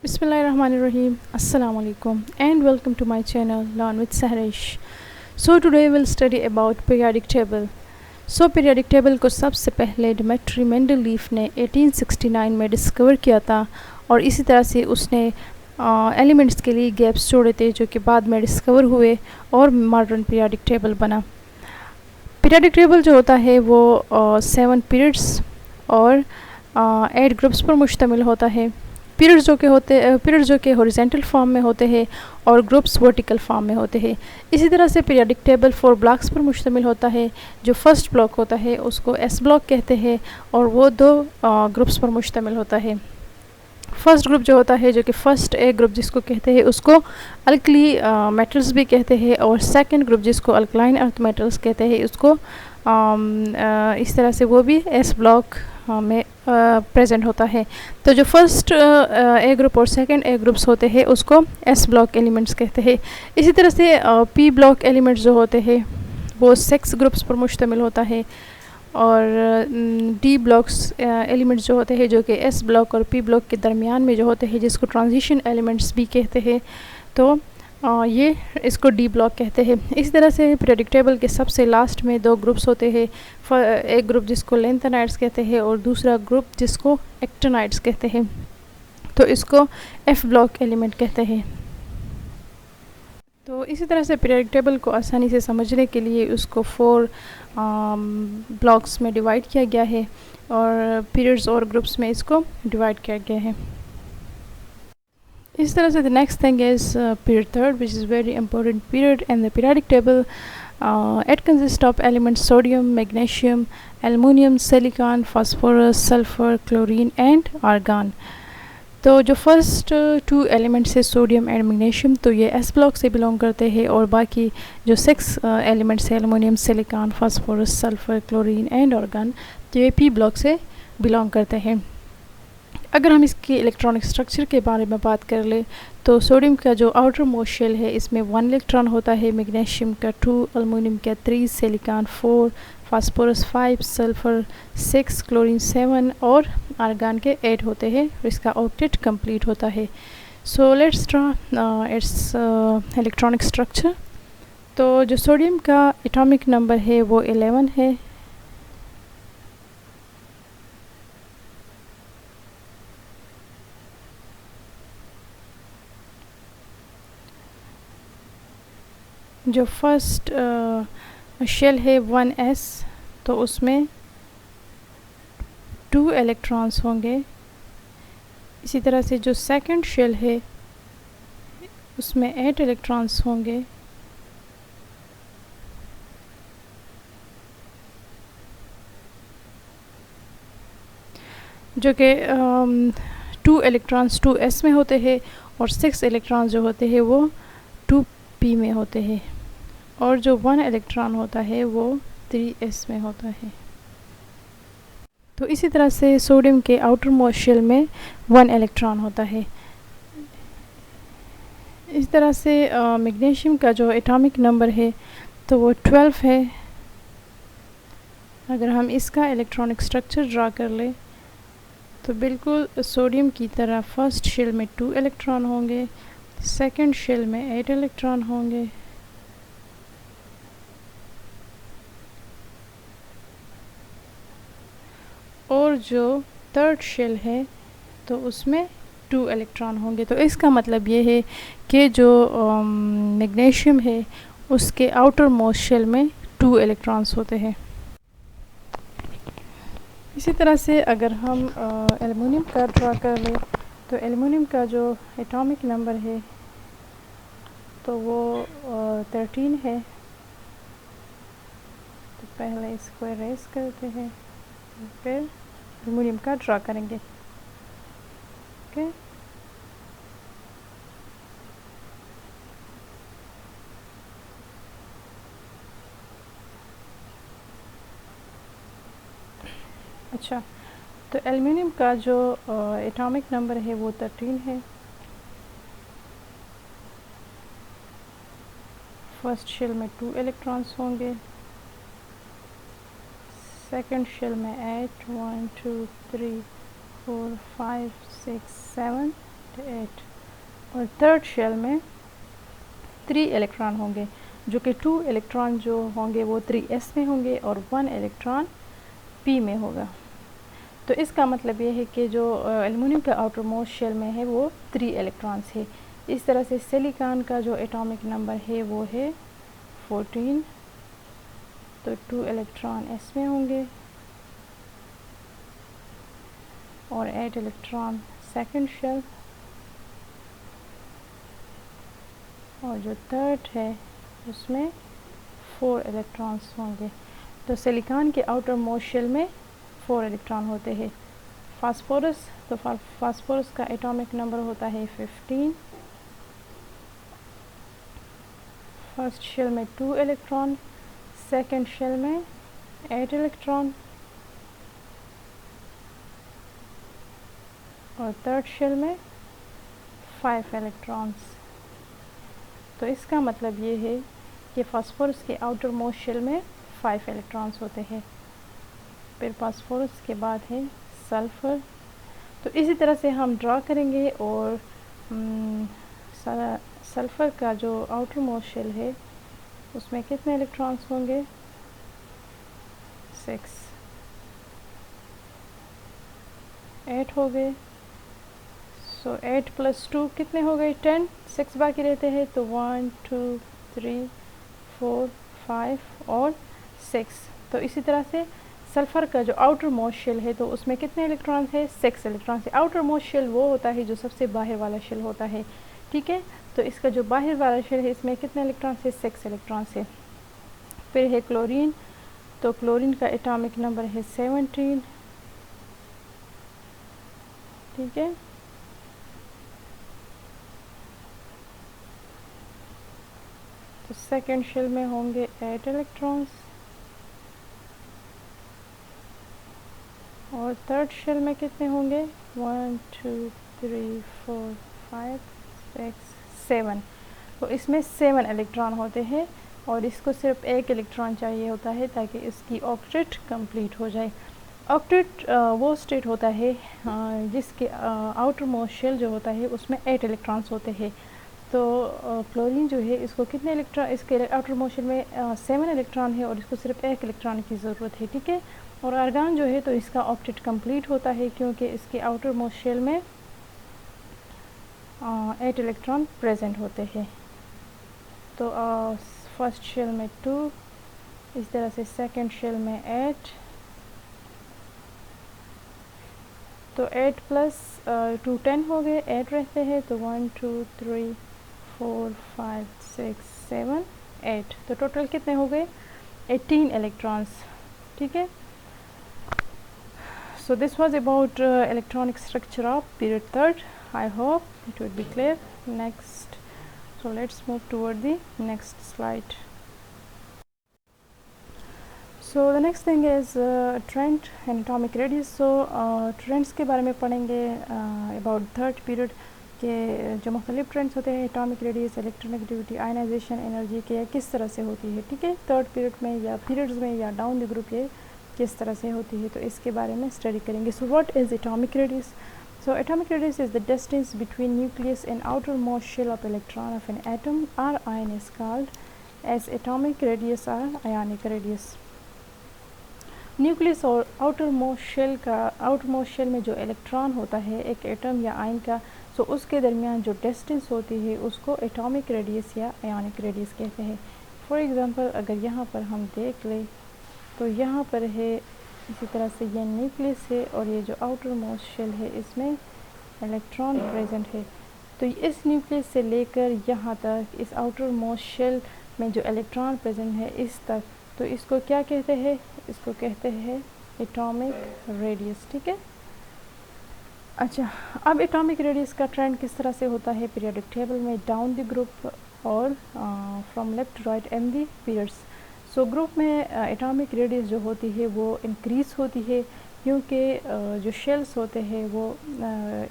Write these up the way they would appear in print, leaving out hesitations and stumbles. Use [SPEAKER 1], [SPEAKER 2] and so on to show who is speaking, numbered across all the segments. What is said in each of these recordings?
[SPEAKER 1] Bismillahirrahmanirrahim. Assalamu alaikum and welcome to my channel Learn with Sahrish. So today we'll study about periodic table. So periodic table को सबसे पहले Dmitry Mendeleev ने 1869 में discover किया था और इसी तरह से उसने एलिमेंट्स के लिए गैप्स छोड़े थे जो कि बाद में डिस्कवर हुए और मॉडर्न पीरियोडिक टेबल बना। पीरियोडिक टेबल जो होता है वो 7 पीरियड्स और 8 ग्रुप्स पर मुश्तमिल होता है। पीरियड्स जो कि हॉरिजॉन्टल फॉर्म में होते हैं और ग्रुप्स वर्टिकल फॉर्म में होते हैं। इसी तरह से पीरियोडिक टेबल 4 ब्लॉक्स पर मुश्तमिल होता है। जो फर्स्ट ब्लॉक होता है उसको एस ब्लॉक कहते हैं और वो 2 ग्रुप्स पर मुश्तमिल होता है। फर्स्ट ग्रुप जो होता है जो कि फर्स्ट ए ग्रुप जिसको कहते हैं उसको अल्कली मेटल्स भी कहते हैं और सेकंड ग्रुप जिसको अल्कलाइन अर्थ मेटल्स कहते हैं उसको इस तरह से वो भी एस ब्लॉक में प्रेजेंट होता है। तो जो फर्स्ट ए ग्रुप और सेकंड ए ग्रुप्स होते हैं उसको एस ब्लॉक एलिमेंट्स कहते हैं। इसी तरह से पी ब्लॉक एलिमेंट्स जो होते हैं वो 6 ग्रुप्स पर मुश्तमिल होता है और डी ब्लॉक्स एलिमेंट्स जो होते हैं जो कि एस ब्लॉक और पी ब्लॉक के दरमियान में जो होते हैं जिसको ट्रांजिशन एलिमेंट्स भी कहते हैं, तो ये इसको डी ब्लॉक कहते हैं। इस तरह से पीरियोडिक टेबल के सबसे लास्ट में 2 ग्रुप्स होते हैं। एक ग्रुप जिसको लेंथेनाइड्स कहते हैं और दूसरा ग्रुप जिसको एक्टिनाइड्स कहते हैं, तो इसको एफ ब्लॉक एलिमेंट कहते हैं। तो इसी तरह से पीरियोडिक टेबल को आसानी से समझने के लिए उसको 4 ब्लॉक्स में डिवाइड किया गया है और पीरियड्स और ग्रुप्स में इसको डिवाइड किया गया है। इस तरह से the next thing is period third which is very important period in the periodic table. It consists of elements sodium, magnesium, aluminium, silicon, phosphorus, sulfur, chlorine and argon. तो जो फर्स्ट 2 एलिमेंट्स है sodium and magnesium तो ये S block से belong करते हैं और बाकी जो 6 एलिमेंट्स है aluminium, silicon, phosphorus, sulphur, chlorine and argon तो ये पी ब्लॉक से बिलोंग करते हैं। अगर हम इसकी इलेक्ट्रॉनिक स्ट्रक्चर के बारे में बात कर ले तो सोडियम का जो आउटर मोस्ट शेल है इसमें 1 इलेक्ट्रॉन होता है, मैग्नीशियम का 2, एलुमिनियम का 3, सिलिकॉन 4, फास्फोरस 5, सल्फर 6, क्लोरीन 7 और आर्गन के 8 होते हैं। इसका ऑक्टेट कंप्लीट होता है। So let's draw it's electronic structure. तो जो सोडियम का एटॉमिक नंबर है वो 11 है। जो फर्स्ट शेल है 1s तो उसमें 2 इलेक्ट्रॉन्स होंगे। इसी तरह से जो सेकंड शेल है उसमें 8 इलेक्ट्रॉन्स होंगे। जो कि 2 इलेक्ट्रॉन्स 2s में होते हैं और 6 इलेक्ट्रॉन्स जो होते हैं वो 2p में होते हैं और जो 1 इलेक्ट्रॉन होता है वो 3s में होता है। तो इसी तरह से सोडियम के आउटर मोस्ट शेल में 1 इलेक्ट्रॉन होता है। इस तरह से मैग्नीशियम का जो एटॉमिक नंबर है तो वो 12 है। अगर हम इसका इलेक्ट्रॉनिक स्ट्रक्चर ड्रा कर ले तो बिल्कुल सोडियम की तरह फर्स्ट शेल में 2 इलेक्ट्रॉन होंगे, सेकंड शेल में 8 इलेक्ट्रॉन होंगे और जो थर्ड शेल है तो उसमें 2 इलेक्ट्रॉन होंगे। तो इसका मतलब ये है कि जो मैग्नीशियम है उसके आउटर मोस्ट शेल में 2 इलेक्ट्रॉन्स होते हैं। इसी तरह से अगर हम एल्युमिनियम का ड्रा कर लें तो एल्युमिनियम का जो एटॉमिक नंबर है तो वो 13 है। तो पहले इसको इरेज करते हैं फिर एल्युमिनियम का ड्रा करेंगे। ओके, अच्छा, तो एल्युमिनियम का जो एटॉमिक नंबर है वो 13 है। फर्स्ट शेल में 2 इलेक्ट्रॉन्स होंगे, सेकंड शेल में 8 1 2 3 4 5 6 7 8 और थर्ड शेल में 3 इलेक्ट्रॉन होंगे, जो कि 2 इलेक्ट्रॉन जो होंगे वो 3s में होंगे और 1 इलेक्ट्रॉन p में होगा। तो इसका मतलब ये है कि जो एल्युमिनियम का आउटर मोस्ट शेल में है वो 3 इलेक्ट्रॉन्स है। इस तरह से सिलिकॉन का जो एटॉमिक नंबर है वो है 14, तो 2 इलेक्ट्रॉन s में होंगे और 8 इलेक्ट्रॉन सेकंड शेल, और जो थर्ड है उसमें 4 इलेक्ट्रॉन्स होंगे। तो सिलिकॉन के आउटर मोस्ट शेल में 4 इलेक्ट्रॉन होते हैं। फास्फोरस, तो फास्फोरस का एटॉमिक नंबर होता है 15, फर्स्ट शेल में 2 इलेक्ट्रॉन, सेकंड शेल में 8 इलेक्ट्रॉन और थर्ड शेल में 5 इलेक्ट्रॉन्स। तो इसका मतलब ये है कि फास्फोरस के आउटर मोस्ट शेल में 5 इलेक्ट्रॉन्स होते हैं। फिर फास्फोरस के बाद है सल्फ़र। तो इसी तरह से हम ड्रा करेंगे और सल्फ़र का जो आउटर मोस्ट शेल है उसमें कितने इलेक्ट्रॉन्स होंगे? 6, 8 हो गए। सो 8 + 2 कितने हो गए? 10। 6 बाकी रहते हैं, तो 1 2 3 4 5 और 6। तो इसी तरह से सल्फ़र का जो आउटर मोस्ट शेल है तो उसमें कितने इलेक्ट्रॉन्स है? 6 इलेक्ट्रॉन्स है। आउटर मोस्ट शेल वो होता है जो सबसे बाहर वाला शेल होता है, ठीक है। तो इसका जो बाहर वाला शेल है इसमें कितने इलेक्ट्रॉन्स है? 6 इलेक्ट्रॉन्स है। फिर है क्लोरीन, तो क्लोरीन का एटॉमिक नंबर है 17, ठीक है। तो सेकेंड शेल में होंगे 8 इलेक्ट्रॉन्स और थर्ड शेल में कितने होंगे? 1 2 3 4 5 6 7। तो इसमें 7 इलेक्ट्रॉन होते हैं और इसको सिर्फ 1 इलेक्ट्रॉन चाहिए होता है ताकि इसकी ऑक्टेट कंप्लीट हो जाए। ऑक्टेट वो स्टेट होता है जिसके आउटर मोस्ट शेल जो होता है उसमें 8 इलेक्ट्रॉन्स होते हैं। तो क्लोरीन जो है इसको कितने इलेक्ट्रॉन, इसके आउटर मोस्ट शेल में 7 इलेक्ट्रॉन है और इसको सिर्फ 1 इलेक्ट्रॉन की ज़रूरत है, ठीक है। और आर्गान जो है तो इसका ऑक्टेट कंप्लीट होता है क्योंकि इसके आउटर मोस्ट शेल में 8 इलेक्ट्रॉन प्रेजेंट होते हैं। तो फर्स्ट शेल में 2, इस तरह से सेकंड शेल में 8, तो 8 + 2 10 हो गए, 8 रहते हैं, तो 1 2 3 4 5 6 7 8। तो टोटल कितने हो गए? 18 इलेक्ट्रॉन्स, ठीक है। So this was about electronic structure of period third. I hope it would be clear. Next, so let's move toward the next slide. So the next thing is trend and atomic radius. So trends के बारे में पढ़ेंगे about third period के जो मुख्तलिफ trends होते हैं, atomic radius, electronegativity, ionization energy के किस तरह से होती है, ठीक है। थर्ड पीरियड में या पीरियड्स में या डाउन द ग्रुप ये किस तरह से होती है, तो इसके बारे में स्टडी करेंगे। So what is atomic radius? So atomic radius is the distance between nucleus and outermost shell of electron of an atom or ion is called as atomic radius और आयनिक रेडियस। न्यूक्लियस और outermost shell में जो electron होता है एक atom या ion का, सो उसके दरमियान जो डिस्टेंस होती है उसको एटॉमिक रेडियस या आयनिक रेडियस कहते हैं। फॉर एग्ज़ाम्पल अगर यहाँ पर हम देख लें तो यहाँ पर है इसी तरह से ये न्यूक्लियस है और ये जो आउटर मोस्ट शेल है इसमें इलेक्ट्रॉन प्रेजेंट है। तो इस न्यूक्लियस से लेकर यहाँ तक इस आउटर मोस्ट शेल में जो इलेक्ट्रॉन प्रेजेंट है इस तक, तो इसको क्या कहते हैं? इसको कहते हैं एटॉमिक रेडियस, ठीक है। अच्छा, अब एटॉमिक रेडियस का ट्रेंड किस तरह से होता है पीरियोडिक टेबल में डाउन द ग्रुप और from left to right in the periods. So group में एटॉमिक रेडियस जो होती है वो इंक्रीज़ होती है क्योंकि जो शेल्स होते हैं वो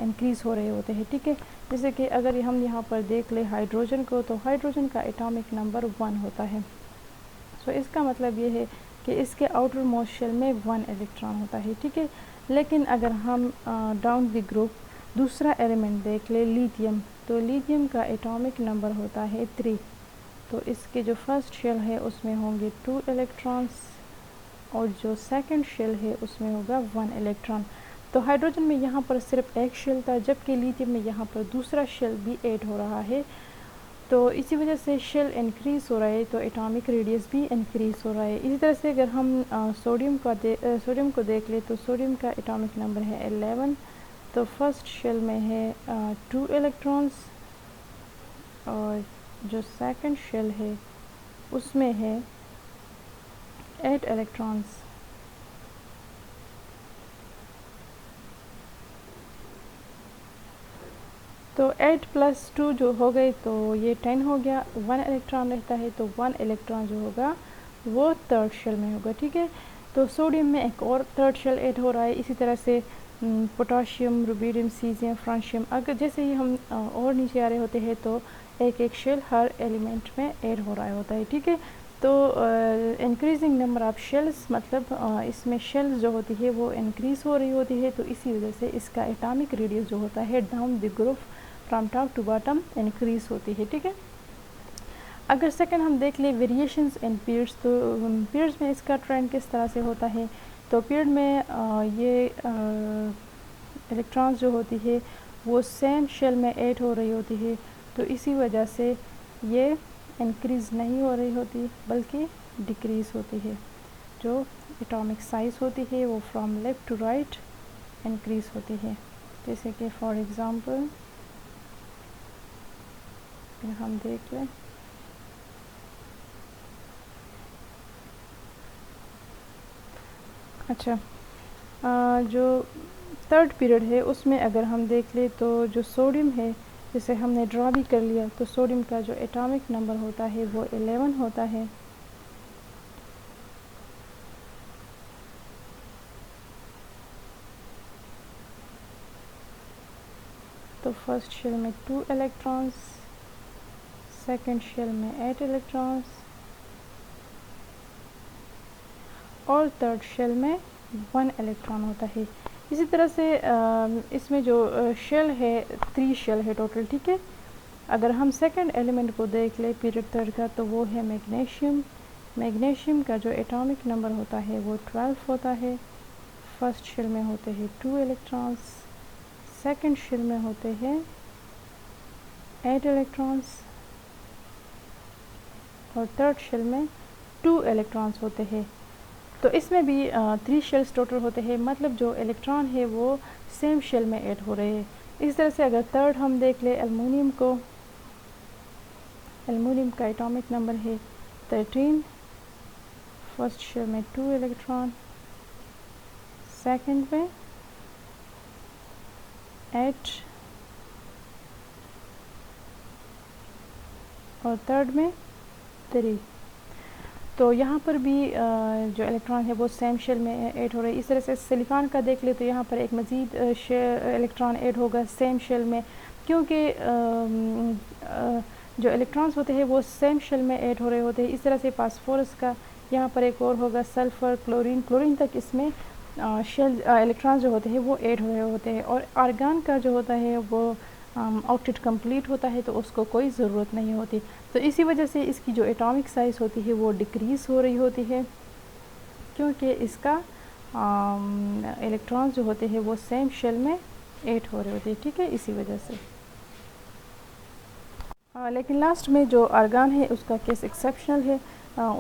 [SPEAKER 1] इंक्रीज़ हो रहे होते हैं, ठीक है। जैसे कि अगर हम यहाँ पर देख लें हाइड्रोजन को, तो हाइड्रोजन का एटॉमिक नंबर 1 होता है। सो इसका मतलब ये है कि इसके आउटर मोस्ट शेल में 1 इलेक्ट्रॉन होता है, ठीक है। लेकिन अगर हम डाउन द ग्रुप दूसरा एलिमेंट देख ले लिथियम, तो लिथियम का एटॉमिक नंबर होता है 3, तो इसके जो फर्स्ट शेल है उसमें होंगे 2 इलेक्ट्रॉन्स और जो सेकंड शेल है उसमें होगा 1 इलेक्ट्रॉन। तो हाइड्रोजन में यहाँ पर सिर्फ एक शेल था, जबकि लिथियम में यहाँ पर दूसरा शेल भी ऐड हो रहा है। तो इसी वजह से शेल इंक्रीज़ हो रहा है, तो एटॉमिक रेडियस भी इंक्रीज़ हो रहा है। इसी तरह से अगर हम सोडियम को देख ले, तो सोडियम का एटॉमिक नंबर है 11, तो फर्स्ट शेल में है 2 इलेक्ट्रॉन्स और जो सेकंड शेल है उसमें है 8 इलेक्ट्रॉन्स। तो 8 + 2 जो हो गए तो ये 10 हो गया, 1 इलेक्ट्रॉन रहता है, तो 1 इलेक्ट्रॉन जो होगा वो थर्ड शेल में होगा, ठीक है। तो सोडियम में एक और थर्ड शेल ऐड हो रहा है। इसी तरह से पोटाशियम, रुबिडियम, सीजियम, फ्रांशियम, अगर जैसे ही हम और नीचे आ रहे होते हैं तो एक एक शेल हर एलिमेंट में ऐड हो रहा होता है, ठीक है। तो इंक्रीजिंग नंबर ऑफ शेल्स मतलब इसमें शेल्स जो होती है वो इंक्रीज़ हो रही होती है, तो इसी वजह से इसका एटॉमिक रेडियस जो होता है down the group from top to bottom increase होती है, ठीक है। अगर सेकंड हम देख ले वेरिएशंस इन पीरियड्स, तो पीरियड्स में इसका ट्रेंड किस तरह से होता है। तो पीरियड में ये इलेक्ट्रॉन्स जो होती है वो सेम शेल में ऐड हो रही होती है, तो इसी वजह से ये इंक्रीज़ नहीं हो रही होती बल्कि डिक्रीज़ होती है। जो एटॉमिक साइज़ होती है वो from left to right increase होती है। जैसे कि फॉर एग्ज़ाम्पल हम देख लें, अच्छा जो थर्ड पीरियड है उसमें अगर हम देख ले तो जो सोडियम है, जैसे हमने ड्रा भी कर लिया, तो सोडियम का जो एटॉमिक नंबर होता है वो 11 होता है। तो फर्स्ट शेल में 2 इलेक्ट्रॉन्स, सेकंड शेल में 8 इलेक्ट्रॉन्स और थर्ड शेल में 1 इलेक्ट्रॉन होता है। इसी तरह से इसमें जो शेल है 3 शेल है टोटल, ठीक है। अगर हम सेकंड एलिमेंट को देख ले पीरियड थर्ड का, तो वो है मैग्नीशियम। मैग्नीशियम का जो एटॉमिक नंबर होता है वो 12 होता है। फर्स्ट शेल में होते हैं 2 इलेक्ट्रॉन्स, सेकंड शेल में होते हैं 8 इलेक्ट्रॉन्स और थर्ड शेल में 2 इलेक्ट्रॉन्स होते हैं। तो इसमें भी 3 शेल्स टोटल होते हैं, मतलब जो इलेक्ट्रॉन है वो सेम शेल में ऐड हो रहे हैं। इस तरह से अगर थर्ड हम देख ले एल्युमिनियम को, एल्युमिनियम का एटॉमिक नंबर है 13, फर्स्ट शेल में 2 इलेक्ट्रॉन, सेकंड में 8 और थर्ड में 3। तो यहाँ पर भी जो इलेक्ट्रॉन है वो सेम शेल में ऐड हो रहे हैं। इस तरह से सिलिकॉन का देख ले तो यहाँ पर एक मज़ीद इलेक्ट्रॉन ऐड होगा सेम शेल में, क्योंकि जो इलेक्ट्रॉन्स होते हैं वो सेम शेल में ऐड हो रहे होते हैं। इस तरह से फास्फोरस का यहाँ पर एक और होगा, सल्फ़र, क्लोरीन तक इसमें शेल इलेक्ट्रॉन्स जो होते हैं वो ऐड हो रहे होते हैं। और आर्गन का जो होता है वो आउटपुट कंप्लीट होता है, तो उसको कोई ज़रूरत नहीं होती। तो इसी वजह से इसकी जो एटॉमिक साइज़ होती है वो डिक्रीज़ हो रही होती है, क्योंकि इसका इलेक्ट्रॉन्स जो होते हैं वो सेम शेल में ऐड हो रहे होते हैं, ठीक है, इसी वजह से। लेकिन लास्ट में जो आर्गन है उसका केस एक्सेप्शनल है।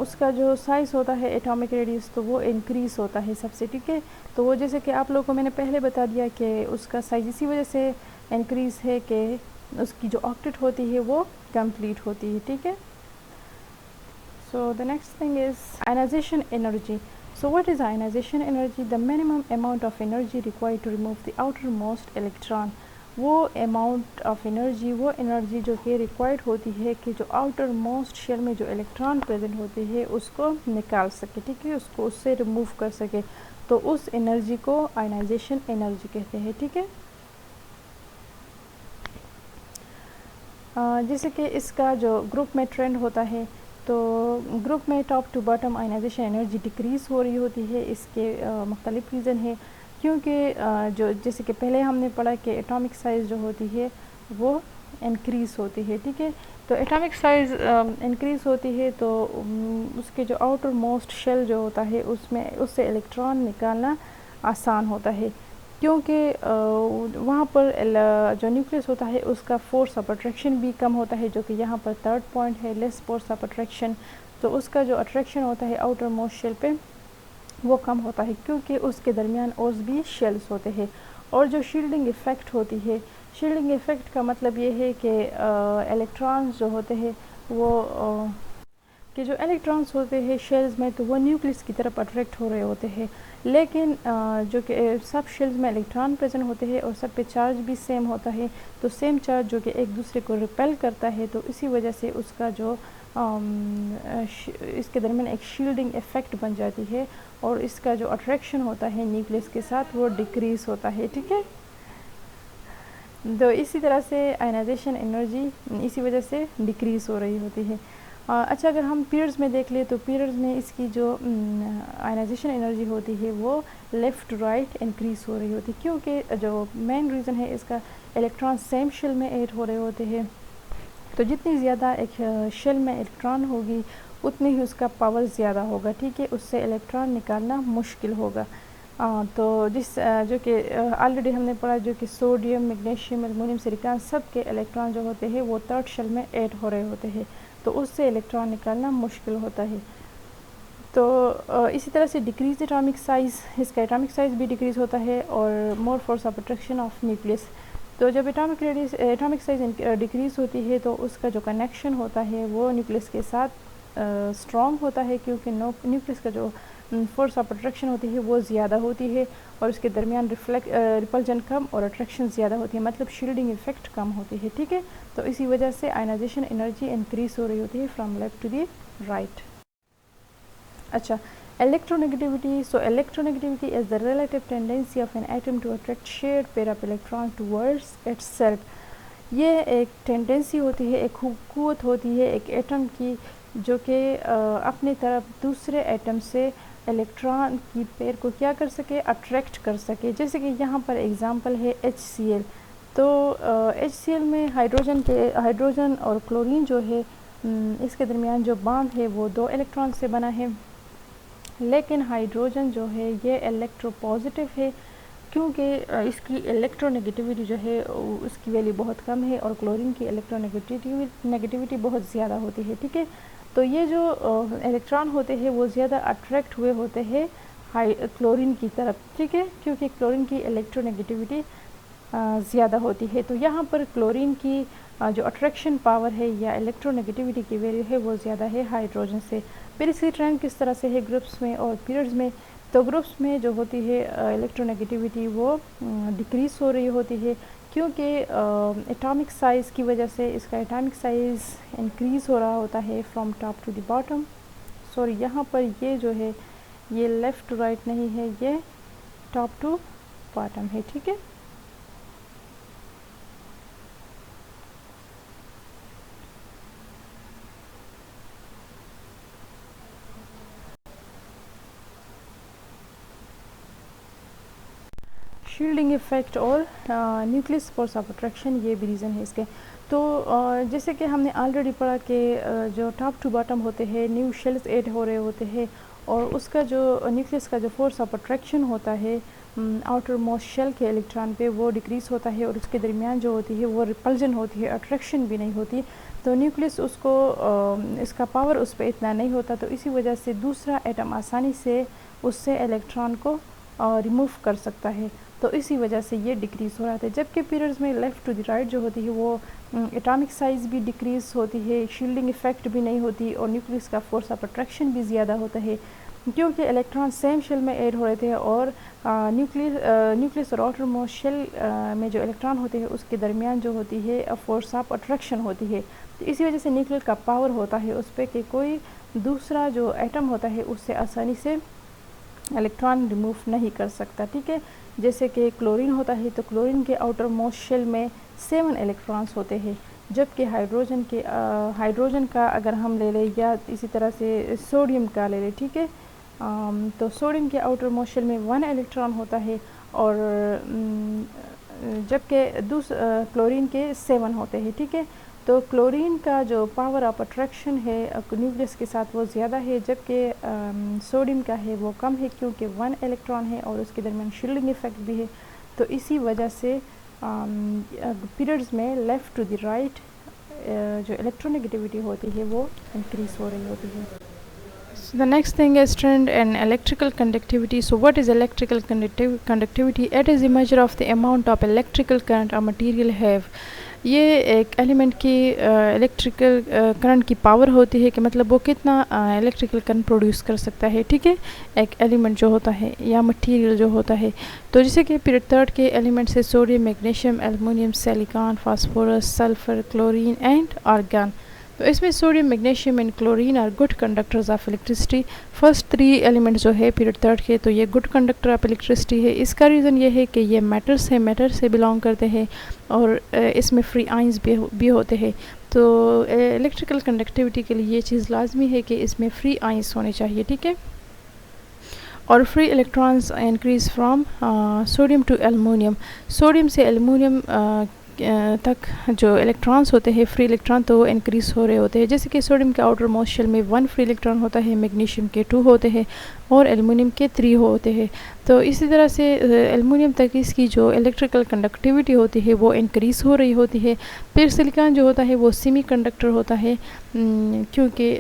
[SPEAKER 1] उसका जो साइज़ होता है एटॉमिक रेडियस तो वो इंक्रीज़ होता है सबसे, ठीक है। तो वो जैसे कि आप लोगों को मैंने पहले बता दिया कि उसका साइज़ इसी वजह से इंक्रीज़ है कि उसकी जो ऑक्टेट होती है वो कंप्लीट होती है, ठीक है। So the next thing is ionization energy. So what is ionization energy? The minimum amount of energy required to remove the outermost electron. वो अमाउंट ऑफ एनर्जी, वो एनर्जी जो कि रिक्वायर्ड होती है कि जो आउटर मोस्ट शेल में जो इलेक्ट्रॉन प्रेजेंट होते हैं उसको निकाल सके, ठीक है, उसको उससे रिमूव कर सके, तो उस एनर्जी को आयनाइजेशन एनर्जी कहते हैं, ठीक है। जैसे कि इसका जो ग्रुप में ट्रेंड होता है, तो ग्रुप में top to bottom ionization energy decrease हो रही होती है। इसके मुख्तलिफ रीज़न है। क्योंकि जो जैसे कि पहले हमने पढ़ा कि एटॉमिक साइज़ जो होती है वो इंक्रीज़ होती है, ठीक है। तो एटॉमिक साइज़ इंक्रीज़ होती है तो उसके जो आउटर मोस्ट शेल जो होता है उसमें उससे इलेक्ट्रॉन निकालना आसान होता है, क्योंकि वहाँ पर जो न्यूक्लियस होता है उसका फोर्स ऑफ अट्रैक्शन भी कम होता है, जो कि यहाँ पर थर्ड पॉइंट है, लेस फोर्स ऑफ अट्रैक्शन। तो उसका जो अट्रैक्शन होता है आउटर मोस्ट शेल पे वो कम होता है, क्योंकि उसके दरमियान और भी शेल्स होते हैं। और जो शील्डिंग इफ़ेक्ट होती है, शील्डिंग इफ़ेक्ट का मतलब ये है कि इलेक्ट्रॉन्स जो होते हैं वो कि जो इलेक्ट्रॉन्स होते हैं शेल्स में तो वो न्यूक्लियस की तरफ अट्रैक्ट हो रहे होते हैं, लेकिन जो कि सब शेल्स में इलेक्ट्रॉन प्रेजेंट होते हैं और सब पे चार्ज भी सेम होता है, तो सेम चार्ज जो कि एक दूसरे को रिपेल करता है, तो इसी वजह से उसका जो इसके दरमियान एक शील्डिंग इफ़ेक्ट बन जाती है और इसका जो अट्रैक्शन होता है न्यूक्लियस के साथ वो डिक्रीज़ होता है, ठीक है। तो इसी तरह से आयनाइजेशन एनर्जी इसी वजह से डिक्रीज़ हो रही होती है। अच्छा, अगर हम पीरियड्स में देख लें तो पीरियड्स में इसकी जो आयनाइजेशन एनर्जी होती है वो लेफ़्ट टू राइट इंक्रीज़ हो रही होती है, क्योंकि जो मेन रीज़न है इसका इलेक्ट्रॉन सेम शेल में ऐड हो रहे होते हैं। तो जितनी ज़्यादा एक शेल में इलेक्ट्रॉन होगी उतनी ही उसका पावर ज़्यादा होगा, ठीक है, उससे इलेक्ट्रॉन निकालना मुश्किल होगा। तो जो कि ऑलरेडी हमने पढ़ा, जो कि सोडियम, मैग्नीशियम, एल्युमिनियम, सिलिकॉन सब के इलेक्ट्रॉन जो होते हैं वो थर्ड शेल में ऐड हो रहे होते हैं, तो उससे इलेक्ट्रॉन निकालना मुश्किल होता है। तो इसी तरह से डिक्रीज एटॉमिक साइज़, इसका एटॉमिक साइज़ भी डिक्रीज़ होता है और more force of attraction of nucleus. तो जब एटॉमिक साइज़ डिक्रीज़ होती है तो उसका जो कनेक्शन होता है वो न्यूक्लियस के साथ स्ट्रॉन्ग होता है, क्योंकि न्यूक्लियस का जो फोर्स ऑफ अट्रैक्शन होती है वो ज़्यादा होती है और उसके दरमियान रिपल्जन कम और अट्रैक्शन ज़्यादा होती है, मतलब शील्डिंग इफ़ेक्ट कम होती है, ठीक है। तो इसी वजह से आयनाइजेशन एनर्जी इंक्रीज़ हो रही होती है from left to the right. अच्छा, electronegativity. So electronegativity is the relative tendency of an atom to attract shared pair of electrons towards itself. ये एक टेंडेंसी होती है, एक क़ुव्वत होती है एक एटम की, जो कि अपनी तरफ दूसरे एटम से इलेक्ट्रॉन की पेयर को क्या कर सके, अट्रैक्ट कर सके। जैसे कि यहाँ पर एग्जांपल है HCl। तो HCl में हाइड्रोजन और क्लोरीन जो है इसके दरमियान जो बॉन्ड है वो 2 इलेक्ट्रॉन से बना है, लेकिन हाइड्रोजन जो है ये इलेक्ट्रोपॉजिटिव है, क्योंकि इसकी इलेक्ट्रोनेगेटिविटी जो है उसकी वैल्यू बहुत कम है और क्लोरीन की इलेक्ट्रोनेगेटिविटी बहुत ज़्यादा होती है, ठीक है। तो ये जो इलेक्ट्रॉन होते हैं वो ज़्यादा अट्रैक्ट हुए होते हैं क्लोरीन की तरफ, ठीक है, क्योंकि क्लोरीन की इलेक्ट्रोनेगेटिविटी ज़्यादा होती है। तो यहाँ पर क्लोरीन की जो अट्रैक्शन पावर है या इलेक्ट्रोनेगेटिविटी की वैल्यू है वो ज़्यादा है हाइड्रोजन से। फिर इसकी ट्रेंड किस तरह से है ग्रुप्स में और पीरियड्स में, तो ग्रुप्स में जो होती है इलेक्ट्रोनेगेटिविटी वो डिक्रीज़ हो रही होती है, क्योंकि एटॉमिक साइज़ की वजह से इसका एटॉमिक साइज़ इंक्रीज़ हो रहा होता है from top to the bottom. Sorry, यहाँ पर ये जो है ये लेफ़्ट टू राइट नहीं है, ये टॉप टू बॉटम है, ठीक है। शील्डिंग इफ़ेक्ट और न्यूक्लियस फोर्स ऑफ अट्रैक्शन, ये भी रीज़न है इसके। तो जैसे कि हमने ऑलरेडी पढ़ा कि जो टॉप टू बॉटम होते हैं न्यू शेल्स ऐड हो रहे होते हैं और उसका जो न्यूक्लियस का जो फोर्स ऑफ अट्रैक्शन होता है आउटर मोस्ट शेल के इलेक्ट्रॉन पे वो डिक्रीज़ होता है और उसके दरमियान जो होती है वो रिपल्जन होती है, अट्रैक्शन भी नहीं होती। तो न्यूक्लियस उसको इसका पावर उस पर इतना नहीं होता, तो इसी वजह से दूसरा एटम आसानी से उससे इलेक्ट्रॉन को रिमूव कर सकता है, तो इसी वजह से ये डिक्रीज़ हो रहा था। जबकि पीरियड्स में लेफ़्ट टू द राइट जो होती है वो एटॉमिक साइज़ भी डिक्रीज़ होती है, शील्डिंग इफ़ेक्ट भी नहीं होती और न्यूक्लियस का फोर्स ऑफ अट्रैक्शन भी ज़्यादा होता है, क्योंकि इलेक्ट्रॉन सेम शेल में ऐड हो रहे थे और न्यूक्लियस और आउटर मोस्ट शेल में जो इलेक्ट्रॉन होते हैं उसके दरमियान जो होती है फोर्स ऑफ अट्रैक्शन होती है। तो इसी वजह से न्यूक्लियर का पावर होता है उस पर कि कोई दूसरा जो एटम होता है उससे आसानी से इलेक्ट्रॉन रिमूव नहीं कर सकता, ठीक है। जैसे कि क्लोरीन होता है तो क्लोरीन के आउटर मोस्ट शेल में 7 इलेक्ट्रॉन्स होते हैं, जबकि हाइड्रोजन का अगर हम ले लें या इसी तरह से सोडियम का ले लें, ठीक है, तो सोडियम के आउटर मोस्ट शेल में 1 इलेक्ट्रॉन होता है और जबकि क्लोरीन के 7 होते हैं, ठीक है। तो क्लोरीन का जो पावर ऑफ अट्रैक्शन है न्यूक्लियस के साथ वो ज़्यादा है, जबकि सोडियम का है वो कम है, क्योंकि 1 इलेक्ट्रॉन है और उसके दरमियान शील्डिंग इफ़ेक्ट भी है। तो इसी वजह से पीरियड्स में लेफ़्ट टू द राइट जो इलेक्ट्रोनेगेटिविटी होती है वो इंक्रीज़ हो रही होती है। So the next thing is trend in electrical conductivity. So what is electrical conductivity? It is a measure of the amount of electrical current a material have. ये एक एलिमेंट की इलेक्ट्रिकल करंट की power होती है कि मतलब वो कितना इलेक्ट्रिकल करंट प्रोड्यूस कर सकता है, ठीक है, एक एलिमेंट जो होता है या मटेरियल जो होता है। तो जैसे कि पीरियड थर्ड के एलिमेंट्स है sodium, magnesium, aluminium, silicon, phosphorus, sulphur, chlorine and argon. तो इसमें sodium, magnesium and chlorine are good conductors of electricity. First 3 elements जो है पीरियड थर्ड के, तो ये गुड कंडक्टर ऑफ इलेक्ट्रिसिटी है। इसका रीज़न ये है कि ये मेटल्स है, मेटल से बिलोंग करते हैं और इसमें फ्री आइंस भी होते हैं। तो इलेक्ट्रिकल कंडक्टिविटी के लिए ये चीज़ लाजमी है कि इसमें फ्री आइंस होने चाहिए, ठीक है। और free electrons increase from sodium to aluminium. Sodium से एल्युमिनियम तक जो इलेक्ट्रॉन्स होते हैं फ्री इलेक्ट्रॉन, तो वो इंक्रीज़ हो रहे होते हैं। जैसे कि सोडियम के आउटर मोस्ट शेल में 1 फ्री इलेक्ट्रॉन होता है, मैग्नीशियम के 2 होते हैं और एल्युमिनियम के 3 होते हैं। तो इसी तरह से एल्युमिनियम तक इसकी जो इलेक्ट्रिकल कंडक्टिविटी होती है वो इंक्रीज़ हो रही होती है। फिर सिलिकॉन जो होता है वो सेमी कंडक्टर होता है, क्योंकि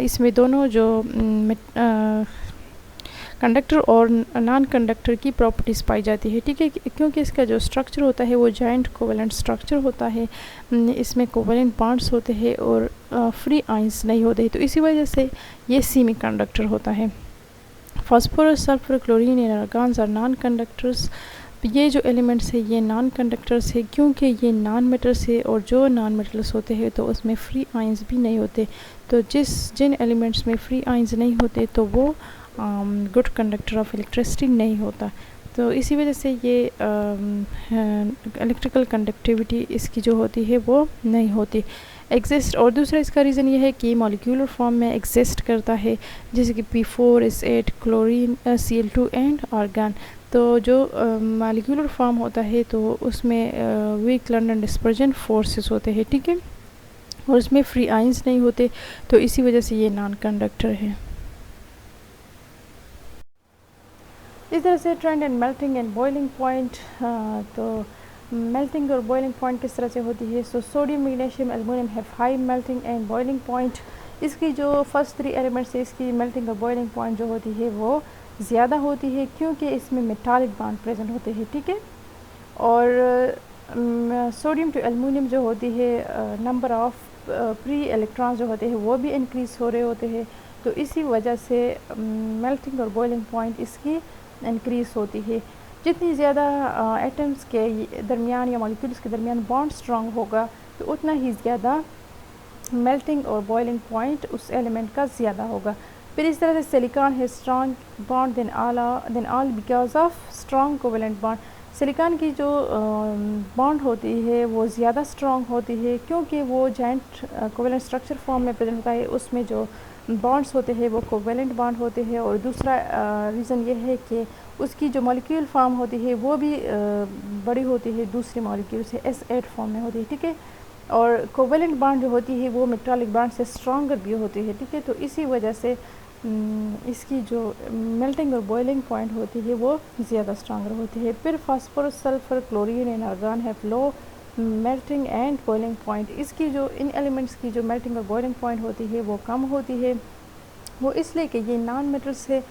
[SPEAKER 1] इसमें दोनों जो कंडक्टर और नॉन कंडक्टर की प्रॉपर्टीज़ पाई जाती है, ठीक है, क्योंकि इसका जो स्ट्रक्चर होता है वो जॉइंट कोवेलेंट स्ट्रक्चर होता है। इसमें कोवेलेंट बॉन्ड्स होते हैं और फ्री आइंस नहीं होते हैं, तो इसी वजह से ये सेमी कंडक्टर होता है। Phosphorus, sulphur, chlorine and argons are non conductors. ये जो एलिमेंट्स है ये नॉन कंडक्टर्स है, क्योंकि ये नॉन मेटल्स है और जो नॉन मेटल्स होते हैं तो उसमें फ्री आइंस भी नहीं होते। तो जिन एलिमेंट्स में फ्री आइंस नहीं होते तो वो गुड कंडक्टर ऑफ इलेक्ट्रिसिटी नहीं होता। तो इसी वजह से ये इलेक्ट्रिकल कंडक्टिविटी इसकी जो होती है वो नहीं होती एग्जिस्ट। और दूसरा इसका रीज़न ये है कि मॉलिक्यूलर फॉर्म में एग्जिस्ट करता है, जैसे कि P4S8, chlorine, Cl2 and argon. तो जो मॉलिक्यूलर फॉर्म होता है तो उसमें वीक लंडन डिस्पर्जन फोर्सेस होते हैं, ठीक है, और उसमें फ्री आइंस नहीं होते, तो इसी वजह से ये नॉन कंडक्टर है। इस तरह से trend and melting and boiling point. तो मेल्टिंग और बॉइलिंग पॉइंट किस तरह से होती है। So sodium, magnesium, aluminium have high melting and boiling point. इसकी जो फर्स्ट 3 एलिमेंट्स है इसकी मेल्टिंग और बॉइलिंग पॉइंट जो होती है वो ज़्यादा होती है, क्योंकि इसमें मेटालिक बॉन्ड प्रेजेंट होते हैं, ठीक है। और सोडियम टू एल्युमिनियम जो होती है नंबर ऑफ फ्री इलेक्ट्रॉन्स जो होते हैं वो भी इंक्रीज़ हो रहे होते हैं। तो इसी वजह से मेल्टिंग और बॉइलिंग पॉइंट इसकी इंक्रीज़ होती है। जितनी ज़्यादा एटम्स के दरमियान या मॉलिक्यूल्स के दरमियान बॉन्ड स्ट्रॉन्ग होगा तो उतना ही ज़्यादा मेल्टिंग और बॉइलिंग पॉइंट उस एलिमेंट का ज़्यादा होगा। फिर इस तरह से सिलिकॉन है strong bond than all because of strong covalent bond. Silicon की जो बॉन्ड होती है वो ज़्यादा स्ट्रॉन्ग होती है, क्योंकि वो जॉइंट कोवेलेंट स्ट्रक्चर फॉर्म में प्रेजेंट होता है, उसमें जो बॉन्ड्स होते हैं वो कोवेलेंट बॉन्ड होते हैं। और दूसरा रीज़न ये है कि उसकी जो मॉलिक्यूल फॉर्म होती है वो भी बड़ी होती है, दूसरे मॉलिक्यूल से S8 फॉर्म में होती है, ठीक है। और कोवेलेंट बॉन्ड जो होती है वो मेटालिक बॉन्ड से स्ट्रॉन्गर भी होती है, ठीक है। तो इसी वजह से इसकी जो मेल्टिंग और बॉइलिंग पॉइंट होती है वो ज़्यादा स्ट्रॉन्गर होती है। फिर phosphorus, sulphur, chlorine and argon have low melting and boiling point. इसकी जो इन एलिमेंट्स की जो मेल्टिंग और बॉइलिंग पॉइंट होती है वो कम होती है, वो इसलिए कि ये नॉन मेटल्स है,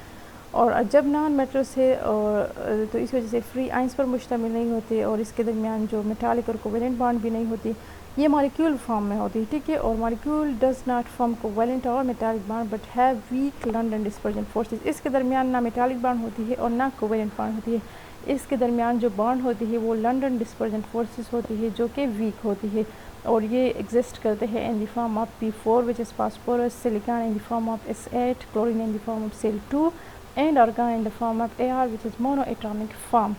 [SPEAKER 1] और जब नॉन मेटल्स है और तो इस वजह से फ्री आइंस पर मुश्तमिल नहीं होते, और इसके दरमियान जो मेटालिक और कोवेलेंट बॉन्ड भी नहीं होती, ये मॉलिक्यूल फॉर्म में होती है, ठीक है। और molecule does not form covalent और metallic bond but have weak London dispersion forces. इसके दरमियान ना मेटालिक बॉन्ड होती है और ना कोवेलेंट बॉन्ड होती है। इसके दरमियान जो बॉन्ड होती है वो लंडन डिस्पर्जन फोर्सेस होती है, जो कि वीक होती है, और ये एग्जिस्ट करते हैं in the form of P4 which is phosphorus, silicon in the form of S8, chlorine in the form of Cl2 and argon in the form of Ar which is mono atomic form,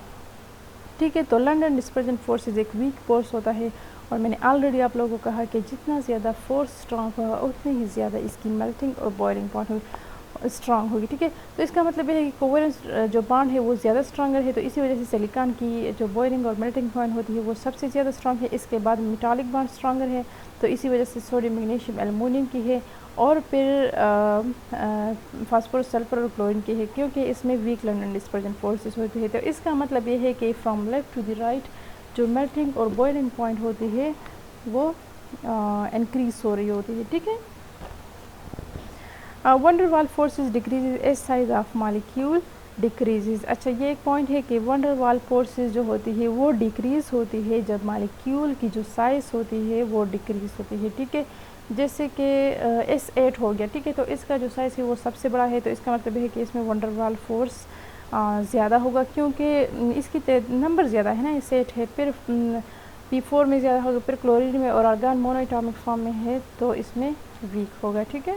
[SPEAKER 1] ठीक है। तो London dispersion forces एक weak force होता है, और मैंने already आप लोगों को कहा कि जितना ज़्यादा फोर्स स्ट्रॉन्ग होगा उतनी ही ज़्यादा इसकी मेल्टिंग और बॉइलिंग पॉइंट होगी। स्ट्रांग होगी, ठीक है। तो इसका मतलब ये है कि कोवेलेंस जो बॉन्ड है वो ज़्यादा स्ट्रांगर है, तो इसी वजह से सिलिकॉन की जो बॉइलिंग और मेल्टिंग पॉइंट होती है वो सबसे ज़्यादा स्ट्रांग है। इसके बाद मेटालिक बॉन्ड स्ट्रांगर है, तो इसी वजह से सोडियम मैग्नीशियम एल्युमिनियम की है, और फिर फास्फोरस सल्फर और क्लोरीन की है, क्योंकि इसमें वीक लंडन डिस्पर्जन फोर्सेस होती है। तो इसका मतलब ये है कि from left to the right जो मेल्टिंग और बॉइलिंग पॉइंट होती है वो इंक्रीज हो रही होती है, ठीक है। Van der Waals forces decreases as size of molecule decreases. अच्छा, ये एक पॉइंट है कि वंडर वाल फोर्सेस जो होती है वो डिक्रीज़ होती है जब मॉलिक्यूल की जो साइज़ होती है वो डिक्रीज़ होती है, ठीक है। जैसे कि S8 हो गया, ठीक है, तो इसका जो साइज़ है वो सबसे बड़ा है, तो इसका मतलब है कि इसमें वंडर वाल फोर्स ज़्यादा होगा, क्योंकि इसकी नंबर ज़्यादा है ना, S8 है, फिर P4 में ज़्यादा होगा, फिर क्लोरीन में और आर्गन मोनोएटॉमिक फॉर्म में है तो इसमें वीक होगा, ठीक है।